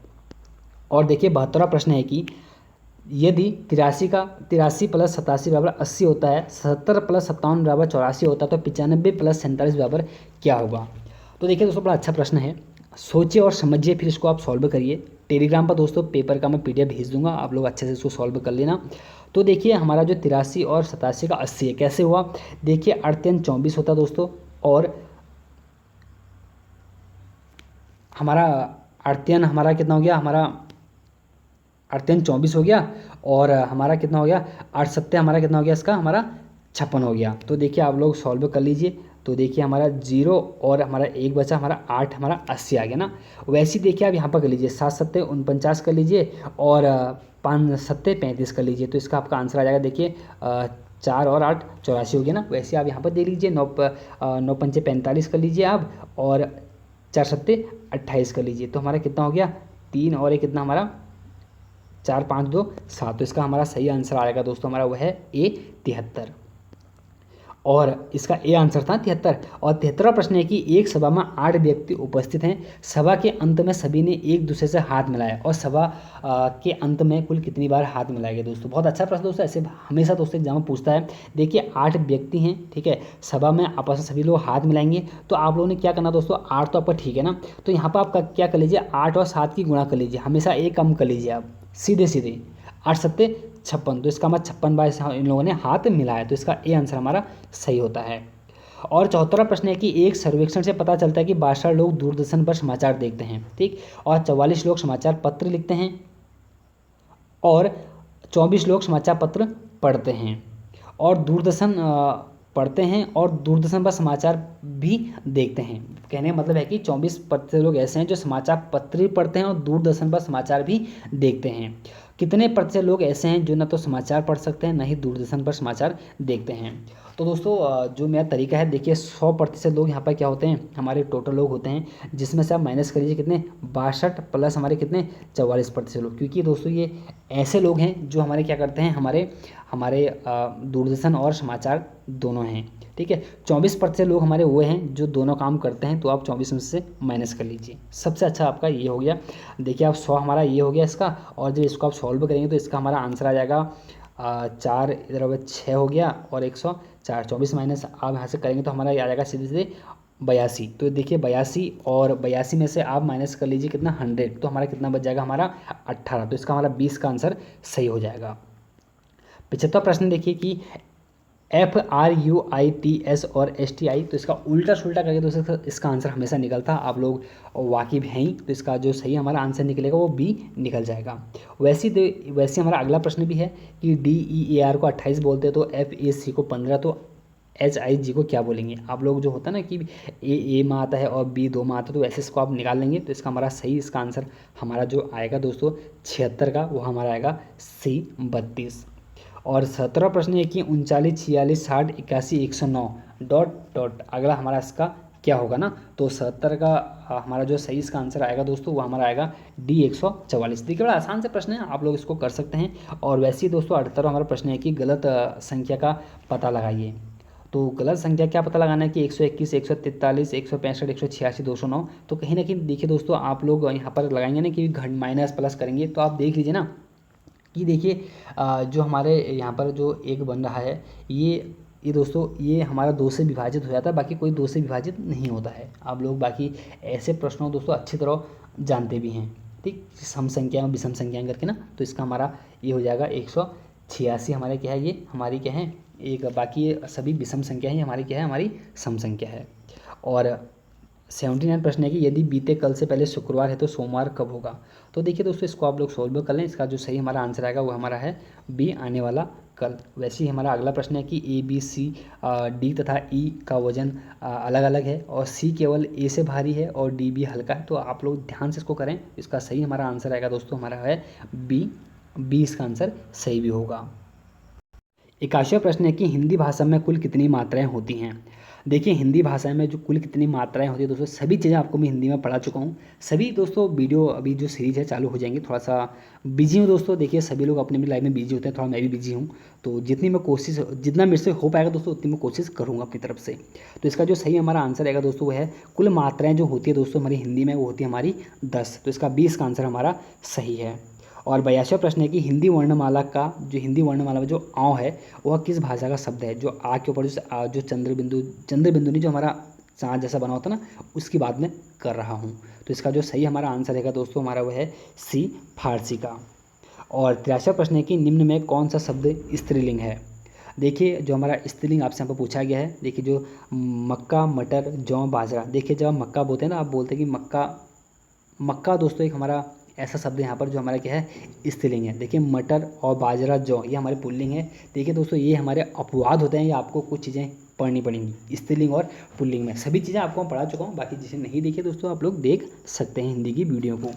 और देखिए 72वां प्रश्न है कि यदि 83 प्लस 87 बराबर 80 होता है, 77 प्लस 57 बराबर 84 होता है, तो 95 प्लस 47 बराबर क्या होगा। तो देखिए दोस्तों, बड़ा अच्छा प्रश्न है, सोचिए और समझिए, फिर इसको आप सॉल्व करिए। टेलीग्राम पर दोस्तों पेपर का मैं PDF भेज दूंगा, आप लोग अच्छे से इसको सॉल्व कर लेना। तो देखिए हमारा जो 83 और 87 का 80 है, कैसे हुआ, देखिए 8 24 होता दोस्तों, और हमारा 8 हमारा कितना हो गया, हमारा 8 24 हो गया, और हमारा कितना हो गया, 8 7 हमारा कितना हो गया, इसका हमारा 56 हो गया। तो देखिए आप लोग सॉल्व कर लीजिए। तो देखिए हमारा 0 और हमारा 1 बचा, हमारा 8, हमारा 80 आ गया ना। वैसे ही देखिए आप यहाँ पर कर लीजिए, 7 7 49 कर लीजिए, और 5 7 35 कर लीजिए। तो इसका आपका आंसर आ जाएगा, देखिए 4 और 8 84 हो गया ना। वैसे आप यहाँ पर दे लीजिए, 9 5 45 कर लीजिए आप, और 4 7 28 कर लीजिए। तो हमारा कितना हो गया, 3 और 1 कितना हमारा 4 5 2 7। तो इसका हमारा सही आंसर आएगा दोस्तों, हमारा वह है A, 73। और इसका ए आंसर था 73। और 73वां प्रश्न है कि एक सभा में 8 व्यक्ति उपस्थित हैं, सभा के अंत में सभी ने एक दूसरे से हाथ मिलाया, और सभा के अंत में कुल कितनी बार हाथ मिलाए गए। दोस्तों बहुत अच्छा प्रश्न दोस्तों, ऐसे हमेशा दोस्तों एग्जाम में पूछता है। देखिए 8 व्यक्ति हैं, ठीक है, सभा में आपस में सभी लोग हाथ मिलाएंगे। तो आप लोगों ने क्या करना दोस्तों, 8 तो आपका ठीक है ना, तो यहाँ पर आप क्या कर लीजिए, 8 और 7 की गुणा कर लीजिए, हमेशा एक कम कर लीजिए आप, सीधे सीधे 8 7 56। तो इसका हमारा 56 बार इन लोगों ने हाथ मिलाया। तो इसका ए आंसर हमारा सही होता है। और 74वां प्रश्न है कि एक सर्वेक्षण से पता चलता है कि 62 लोग दूरदर्शन पर समाचार देखते हैं, ठीक, और 44 लोग समाचार पत्र लिखते हैं, और 24 लोग समाचार पत्र पढ़ते हैं, और दूरदर्शन पढ़ते हैं, और दूरदर्शन पर समाचार भी देखते हैं। कहने का मतलब है कि 24% लोग ऐसे हैं जो समाचार पत्र भी पढ़ते हैं और दूरदर्शन पर समाचार भी देखते हैं। कितने प्रतिशत लोग ऐसे हैं जो ना तो समाचार पढ़ सकते हैं, ना ही दूरदर्शन पर समाचार देखते हैं। तो दोस्तों जो मेरा तरीका है, देखिए 100% लोग यहाँ पर क्या होते हैं, हमारे टोटल लोग होते हैं, जिसमें से आप माइनस करिए कितने, 62 प्लस हमारे कितने 44% लोग, क्योंकि दोस्तों ये ऐसे लोग हैं जो हमारे क्या करते हैं, हमारे दूरदर्शन और समाचार दोनों हैं, ठीक है। 24% लोग हमारे वो हैं जो दोनों काम करते हैं। तो आप 24 में से माइनस कर लीजिए, सबसे अच्छा आपका ये हो गया। देखिए आप 100 हमारा ये हो गया इसका, और जब इसको आप सॉल्व करेंगे तो इसका हमारा आंसर आ जाएगा 4 इधर 6 हो गया, और 104, 24 माइनस आप यहाँ से करेंगे तो हमारा ये आ जाएगा सीधे सीधे 82। तो देखिए 82, और 82 में से आप माइनस कर लीजिए कितना 100, तो हमारा कितना बच जाएगा, हमारा 18। तो इसका हमारा 20 का आंसर सही हो जाएगा। 75वां प्रश्न देखिए कि FRUITS और STI, तो इसका उल्टा सुल्टा करके तो इसका आंसर हमेशा निकलता, आप लोग वाकिफ हैं ही। तो इसका जो सही हमारा आंसर निकलेगा वो B निकल जाएगा। वैसे हमारा अगला प्रश्न भी है कि DEAR को 28 बोलते हैं, तो FAC को 15, तो HIG को क्या बोलेंगे। आप लोग जो होता है ना कि A में आता है और B 2 में आता है, तो वैसे इसको आप निकाल लेंगे। तो इसका हमारा सही, इसका आंसर हमारा जो आएगा दोस्तों 76 का, वो हमारा आएगा C 32। और 17वां प्रश्न है कि 39 46 60 81 109 डॉट डॉट, अगला हमारा इसका क्या होगा ना। तो 77 का हमारा जो सही इसका आंसर आएगा दोस्तों, वो हमारा आएगा D 144। देखिए बड़ा आसान से प्रश्न है, आप लोग इसको कर सकते हैं। और वैसे ही दोस्तों 78वां हमारा प्रश्न है कि गलत संख्या का पता लगाइए। तो गलत संख्या क्या पता लगाना है कि 121 143 165 186 209। तो कहीं ना कहीं देखिए दोस्तों, आप लोग यहाँ पर लगाएंगे ना कि घट माइनस प्लस करेंगे, तो आप देख लीजिए ना कि देखिए जो हमारे यहाँ पर जो एक बन रहा है, ये दोस्तों ये हमारा 2 से विभाजित हो जाता है, बाकी कोई 2 से विभाजित नहीं होता है। आप लोग बाकी ऐसे प्रश्नों दोस्तों अच्छी तरह जानते भी हैं, ठीक, सम संख्या में विषम संख्या करके ना। तो इसका हमारा ये हो जाएगा 186 हमारे क्या है, ये हमारी क्या है एक, बाकी ये सभी विषम संख्या है, हमारी क्या है, हमारी सम संख्या है। और 79 प्रश्न है कि यदि बीते कल से पहले शुक्रवार है तो सोमवार कब होगा। तो देखिए दोस्तों, इसको आप लोग सोल्व कर लें। इसका जो सही हमारा आंसर आएगा वो हमारा है B, आने वाला कल। वैसे ही हमारा अगला प्रश्न है कि A B C D तथा E का वजन अलग अलग है, और C केवल A से भारी है और D भी हल्का है। तो आप लोग ध्यान से इसको करें। इसका सही हमारा आंसर आएगा दोस्तों, हमारा है B, इसका आंसर सही भी होगा। 81वां प्रश्न है कि हिंदी भाषा में कुल कितनी मात्राएं होती हैं। देखिए हिंदी भाषा में जो कुल कितनी मात्राएं होती है दोस्तों, सभी चीज़ें आपको मैं हिंदी में पढ़ा चुका हूँ। सभी दोस्तों वीडियो अभी जो सीरीज़ है चालू हो जाएंगे। थोड़ा सा बिजी हूँ दोस्तों, देखिए सभी लोग अपनी अपनी लाइफ में बिजी होते हैं, थोड़ा मैं भी बिजी हूँ। तो जितना मेरे से हो पाएगा दोस्तों उतनी मैं कोशिश करूँगा अपनी तरफ से। तो इसका जो सही हमारा आंसर रहेगा दोस्तों वो है कुल मात्राएँ जो होती है दोस्तों हमारी हिंदी में वो होती है हमारी 10। तो इसका 20 का आंसर हमारा सही है। और 82वां प्रश्न है कि हिंदी वर्णमाला में जो आव है वह किस भाषा का शब्द है। जो आ के ऊपर जो चंद्र बिंदु नहीं जो हमारा चाँद जैसा बना होता है ना, उसकी बात मैं कर रहा हूँ। तो इसका जो सही हमारा आंसर रहेगा दोस्तों हमारा वह है सी, फारसी का। और 83वां प्रश्न है कि निम्न में कौन सा शब्द स्त्रीलिंग है। देखिए जो हमारा स्त्रीलिंग आपसे यहाँ पर पूछा गया है, देखिए जो मक्का, मटर, जौ, बाजरा। देखिए जब आप मक्का बोलते हैं ना, आप बोलते हैं कि मक्का दोस्तों एक हमारा ऐसा शब्द है यहाँ पर जो हमारा क्या है स्त्रीलिंग है। देखिए मटर और बाजरा, जौ, ये हमारे पुल्लिंग है। देखिए दोस्तों ये हमारे अपवाद होते हैं, ये आपको कुछ चीज़ें पढ़नी पड़ेंगी स्त्रीलिंग और पुल्लिंग में। सभी चीज़ें आपको मैं पढ़ा चुका हूँ, बाकी जिसे नहीं देखिए दोस्तों आप लोग देख सकते हैं हिंदी की वीडियो को।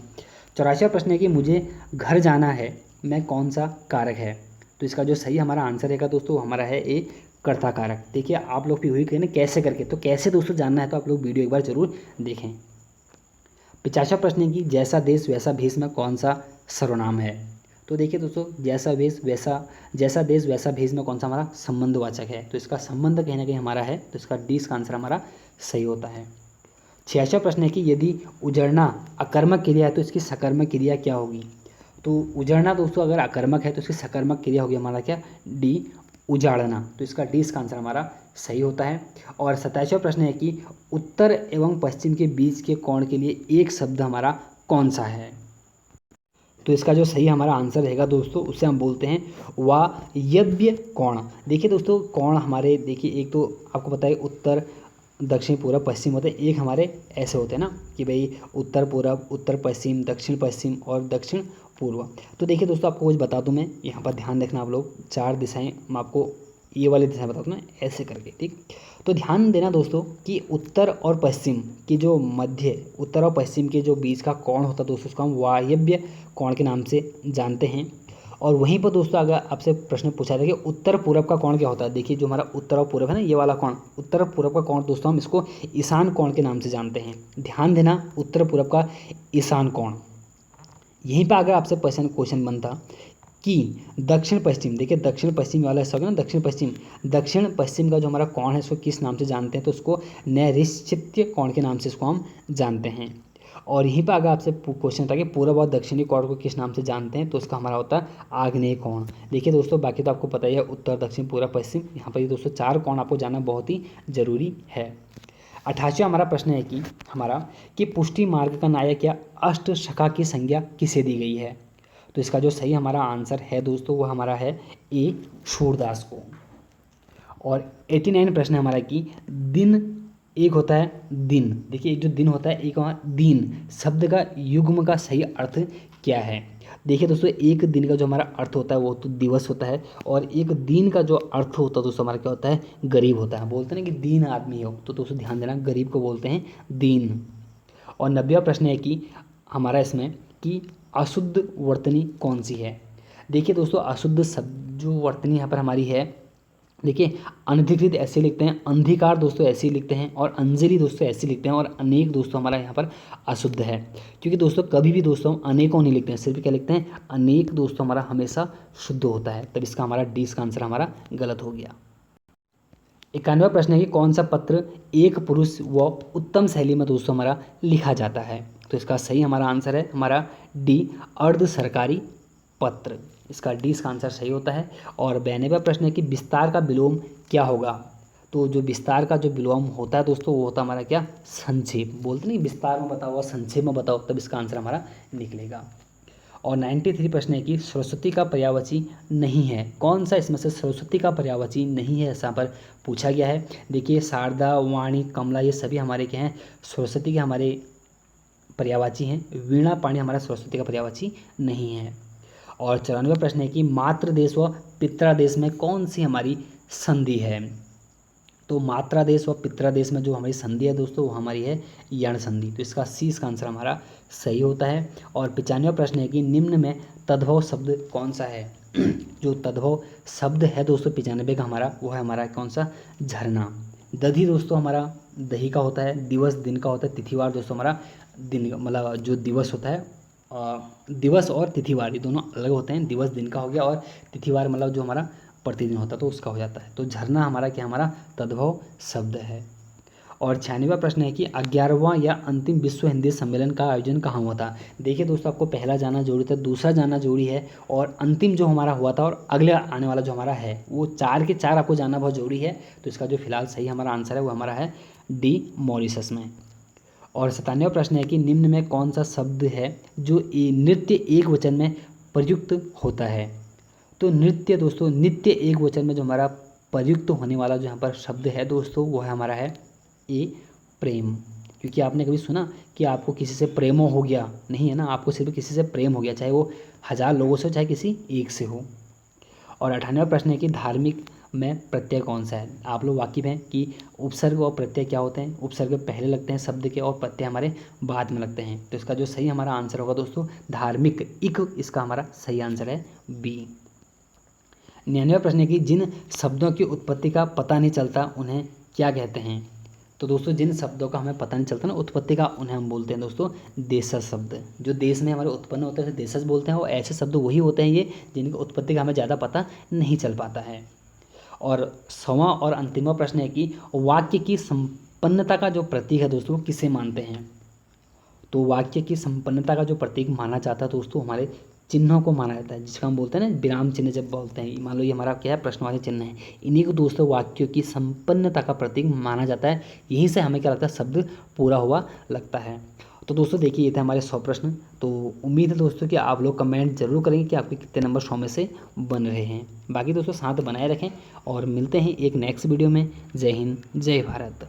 84वां प्रश्न है कि मुझे घर जाना है में कौन सा कारक है। तो इसका जो सही हमारा आंसर रहेगा दोस्तों हमारा है ए, कर्ता कारक। देखिए आप लोग भी हुई कहें ना कैसे करके, तो कैसे दोस्तों जानना है तो आप लोग वीडियो एक बार जरूर देखें। 50वां प्रश्न है कि जैसा देश वैसा भेष में कौन सा सर्वनाम है। तो देखिए दोस्तों जैसा देश वैसा भेष में कौन सा हमारा संबंधवाचक है। तो इसका संबंध कहीं ना कहीं हमारा है, तो इसका डी का आंसर हमारा सही होता है। 86वां प्रश्न है कि यदि उजड़ना अकर्मक क्रिया है तो इसकी सकर्मक क्रिया क्या होगी। तो उजड़ना दोस्तों अगर अकर्मक है तो इसकी सकर्मक क्रिया होगी हमारा क्या, डी, उजाड़ना। तो इसका डी का आंसर हमारा सही होता है। और 27वां प्रश्न है कि उत्तर एवं पश्चिम के बीच के कोण के लिए एक शब्द हमारा कौन सा है। तो इसका जो सही हमारा आंसर रहेगा दोस्तों उसे हम बोलते हैं वायव्य कोण। देखिए दोस्तों कोण हमारे, देखिए एक तो आपको पता है उत्तर, दक्षिण, पूर्व, पश्चिम होते हैं। एक हमारे ऐसे होते हैं ना कि भाई उत्तर पूर्व, उत्तर पश्चिम, दक्षिण पश्चिम और दक्षिण पूर्व। तो देखिए दोस्तों आपको कुछ बता दूं मैं, यहाँ पर ध्यान रखना आप लोग, 4 दिशाएं मैं आपको ये वाली दिशाएं बता दूँ ना ऐसे करके, ठीक। तो ध्यान देना दोस्तों कि उत्तर और पश्चिम की जो उत्तर और पश्चिम के जो बीच का कोण होता है दोस्तों उसको हम वायव्य कोण के नाम से जानते हैं। और वहीं पर दोस्तों अगर आपसे प्रश्न पूछा था कि उत्तर पूर्व का कोण क्या होता है। देखिए जो हमारा उत्तर और पूर्व है ना, ये वाला कोण, उत्तर पूर्व का कोण दोस्तों हम इसको ईशान कोण के नाम से जानते हैं। ध्यान देना उत्तर पूर्व का ईशान कोण। यहीं पर अगर आपसे क्वेश्चन बनता कि दक्षिण पश्चिम, देखिए दक्षिण पश्चिम वाला ऐसा होगा ना, दक्षिण पश्चिम का जो हमारा कोण है इसको किस नाम से जानते हैं, तो उसको नैऋत्य कोण के नाम से इसको हम जानते हैं। और यहीं पर अगर आपसे क्वेश्चन था कि पूर्व और दक्षिणी कोण को किस नाम से जानते हैं, तो उसका हमारा होता है आग्नेय कोण। देखिए दोस्तों बाकी तो आपको पता ही है उत्तर, दक्षिण, पूर्व, पश्चिम, यहाँ पर ये दोस्तों 4 कोण आपको जानना बहुत ही जरूरी है। 88वां हमारा प्रश्न है कि हमारा कि पुष्टि मार्ग का नायक या अष्टशखा की संज्ञा किसे दी गई है। तो इसका जो सही हमारा आंसर है दोस्तों वो हमारा है ए, सूरदास को। और 89 प्रश्न है हमारा कि दिन, एक होता है दिन, देखिए एक जो दिन होता है एक हमारा दिन शब्द का युग्म का सही अर्थ क्या है। देखिए दोस्तों एक दिन का जो हमारा अर्थ होता है वो तो दिवस होता है, और एक दिन का जो अर्थ होता है दोस्तों हमारा क्या होता है, गरीब होता है। बोलते हैं ना कि दीन आदमी हो, तो दोस्तों ध्यान देना गरीब को बोलते हैं दीन। और 90वां प्रश्न है कि हमारा इसमें कि अशुद्ध वर्तनी कौन सी है। देखिए दोस्तों अशुद्ध शब्द जो वर्तनी यहाँ पर हमारी है, देखिए अनधिकृत ऐसे लिखते हैं, अंधिकार दोस्तों ऐसे ही लिखते हैं, और अंजलि दोस्तों ऐसे लिखते हैं, और अनेक दोस्तों हमारा यहाँ पर अशुद्ध है। क्योंकि दोस्तों कभी भी दोस्तों हम अनेकों नहीं लिखते हैं, सिर्फ क्या लिखते हैं अनेक दोस्तों हमारा हमेशा शुद्ध होता है। तब इसका हमारा डी का आंसर हमारा गलत हो गया। 91वां प्रश्न है कि कौन सा पत्र एक पुरुष व उत्तम शैली में दोस्तों हमारा लिखा जाता है। तो इसका सही हमारा आंसर है हमारा डी, अर्ध सरकारी पत्र। इसका डी का आंसर सही होता है। और 92वां प्रश्न है कि विस्तार का विलोम क्या होगा। तो जो विस्तार का जो विलोम होता है दोस्तों वो होता है हमारा क्या, संक्षेप। बोलते नहीं विस्तार में बताओ और संक्षेप में बताओ, तब इसका आंसर हमारा निकलेगा। और 93 प्रश्न है कि सरस्वती का पर्यायवाची नहीं है, कौन सा इसमें से सरस्वती का पर्यायवाची नहीं है, ऐसा पर पूछा गया है। देखिए शारदा, वाणी, कमला ये सभी हमारे क्या हैं, सरस्वती के हमारे पर्यायवाची हैं। वीणा, पाणी हमारा सरस्वती का पर्यायवाची नहीं है। और 94वां प्रश्न है कि मातृदेश व पितृदेश में कौन सी हमारी संधि है। तो मातृदेश व पितृदेश में जो हमारी संधि है दोस्तों वो हमारी है यण संधि। तो इसका सी का आंसर हमारा सही होता है। और 95वां प्रश्न है कि निम्न में तद्भव शब्द कौन सा है। जो तद्भव शब्द है दोस्तों 95 का हमारा, वो है हमारा कौन सा, झरना। दधि दोस्तों हमारा दही का होता है, दिवस दिन का होता है, तिथिवार दोस्तों हमारा दिन मतलब जो दिवस होता है, दिवस और तिथिवार ये दोनों अलग होते हैं। दिवस दिन का हो गया और तिथिवार मतलब जो हमारा प्रतिदिन होता है तो उसका हो जाता है। तो झरना हमारा क्या, हमारा तद्भव शब्द है। और 96वां प्रश्न है कि 11वां या अंतिम विश्व हिंदी सम्मेलन का आयोजन कहाँ हुआ था। देखिए दोस्तों, आपको पहला जानना जरूरी था, दूसरा जानना जरूरी है, और अंतिम जो हमारा हुआ था और अगले आने वाला जो हमारा है वो 4 के 4 आपको जानना बहुत जरूरी है। तो इसका जो फिलहाल सही हमारा आंसर है वो हमारा है डी, मॉरिशस में। और 97वां प्रश्न है कि निम्न में कौन सा शब्द है जो नृत्य एक वचन में प्रयुक्त होता है। तो नृत्य दोस्तों, नित्य एक वचन में जो हमारा प्रयुक्त होने वाला जो यहाँ पर शब्द है दोस्तों वो है हमारा है ए, प्रेम। क्योंकि आपने कभी सुना कि आपको किसी से प्रेमो हो गया, नहीं है ना, आपको सिर्फ किसी से प्रेम हो गया, चाहे वो 1000 लोगों से हो चाहे किसी एक से हो। और 98वां प्रश्न है कि धार्मिक में प्रत्यय कौन सा है। आप लोग वाकिफ हैं कि उपसर्ग और प्रत्यय क्या होते हैं, उपसर्ग पहले लगते हैं शब्द के और प्रत्यय हमारे बाद में लगते हैं। तो इसका जो सही हमारा आंसर होगा दोस्तों धार्मिक, इक इसका हमारा सही आंसर है बी। 99वां प्रश्न है कि जिन शब्दों की उत्पत्ति का पता नहीं चलता उन्हें क्या कहते हैं। तो दोस्तों जिन शब्दों का हमें पता नहीं चलता ना उत्पत्ति का, उन्हें हम बोलते हैं दोस्तों देशज शब्द। जो देश में हमारे उत्पन्न होते हैं देशज बोलते हैं, और ऐसे शब्द वही होते हैं ये जिनकी उत्पत्ति का हमें ज़्यादा पता नहीं चल पाता है। और 100वां और अंतिमवां प्रश्न है कि वाक्य की संपन्नता का जो प्रतीक है दोस्तों किसे मानते हैं। तो वाक्य की संपन्नता का जो प्रतीक माना जाता है दोस्तों हमारे चिन्हों को माना जाता है, जिसका हम बोलते हैं ना विराम चिन्ह जब बोलते हैं। मान लो ये हमारा क्या है, प्रश्नवाची चिन्ह है, इन्हीं को दोस्तों वाक्यों की संपन्नता का प्रतीक माना जाता है। यहीं से हमें क्या लगता है, शब्द पूरा हुआ लगता है। तो दोस्तों देखिए ये थे हमारे 100 प्रश्न। तो उम्मीद है दोस्तों कि आप लोग कमेंट जरूर करेंगे कि आपके कितने नंबर 100 में से बन रहे हैं। बाकी दोस्तों साथ बनाए रखें और मिलते हैं एक नेक्स्ट वीडियो में। जय हिंद, जय भारत।